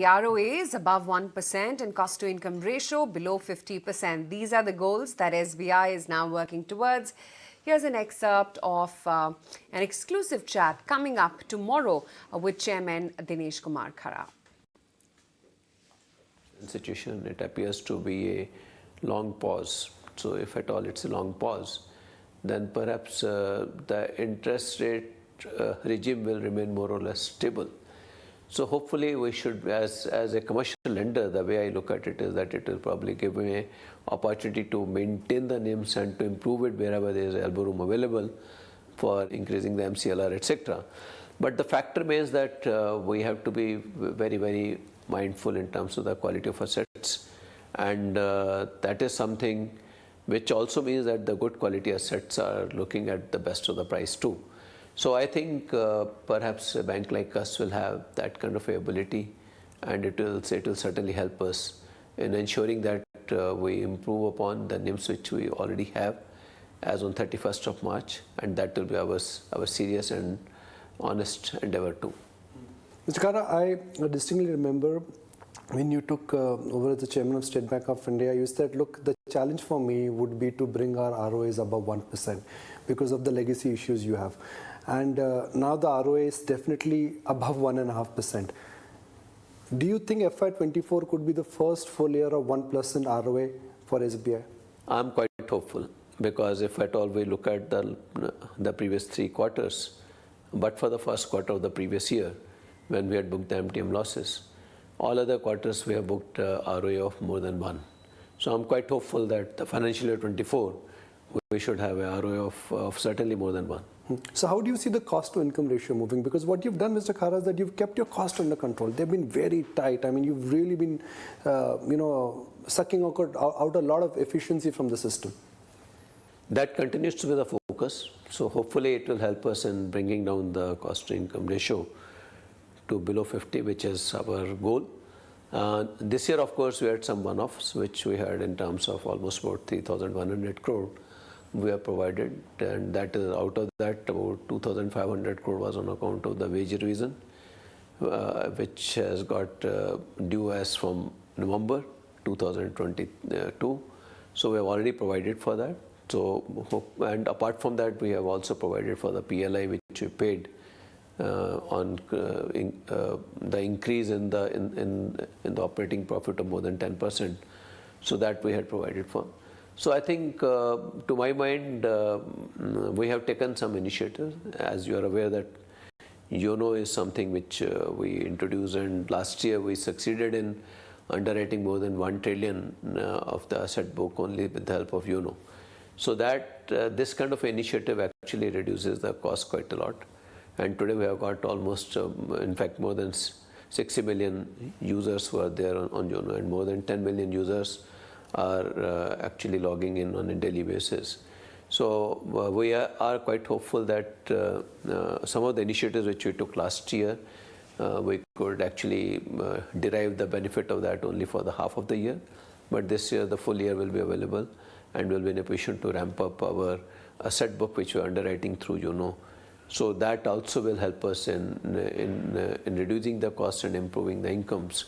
The ROA is above 1% and cost-to-income ratio below 50%. These are the goals that SBI is now working towards. Here's an excerpt of an exclusive chat coming up tomorrow with Chairman Dinesh Kumar Khara. Situation, it appears to be a long pause. So if at all it's a long pause, then perhaps the interest rate regime will remain more or less stable. So hopefully we should, as a commercial lender, the way I look at it is that it will probably give me an opportunity to maintain the NIMs and to improve it wherever there is elbow room available for increasing the MCLR, etc. But the fact remains that we have to be very, very mindful in terms of the quality of assets, and that is something which also means that the good quality assets are looking at the best of the price too. So I think perhaps a bank like us will have that kind of ability, and it will certainly help us in ensuring that we improve upon the NIMs which we already have as on 31st of March, and that will be our serious and honest endeavor too. Mr. Khara, I distinctly remember when you took over as the Chairman of State Bank of India, you said, look, the challenge for me would be to bring our ROAs above 1% because of the legacy issues you have. And now the ROA is definitely above 1.5%. Do you think FY24 could be the first full year of 1% ROA for SBI? I'm quite hopeful, because if at all we look at the previous 3 quarters, but for the first quarter of the previous year, when we had booked the MTM losses, all other quarters we have booked ROA of more than 1. So I'm quite hopeful that the financial year 24, we should have a ROA of certainly more than 1. So how do you see the cost-to-income ratio moving? Because what you've done, Mr. Khara, is that you've kept your cost under control. They've been very tight. I mean, you've really been, sucking out a lot of efficiency from the system. That continues to be the focus. So hopefully it will help us in bringing down the cost-to-income ratio to below 50, which is our goal. This year, of course, we had some one-offs, which we had in terms of almost about 3,100 crore. We have provided, and that is out of that about 2,500 crore was on account of the wage revision, which has got due as from November 2022. So we have already provided for that. So, and apart from that, we have also provided for the PLI, which we paid on the increase in the operating profit of more than 10%. So that we had provided for. So I think, to my mind, we have taken some initiatives. As you are aware that YONO is something which we introduced, and last year we succeeded in underwriting more than 1 trillion of the asset book only with the help of YONO. So that this kind of initiative actually reduces the cost quite a lot. And today we have got almost, in fact, more than 60 million users who are there on YONO, and more than 10 million users are actually logging in on a daily basis. So we are quite hopeful that some of the initiatives which we took last year, we could actually derive the benefit of that only for the half of the year. But this year the full year will be available, and will be in a position to ramp up our asset book which we are underwriting through YONO. So that also will help us in reducing the cost and improving the incomes.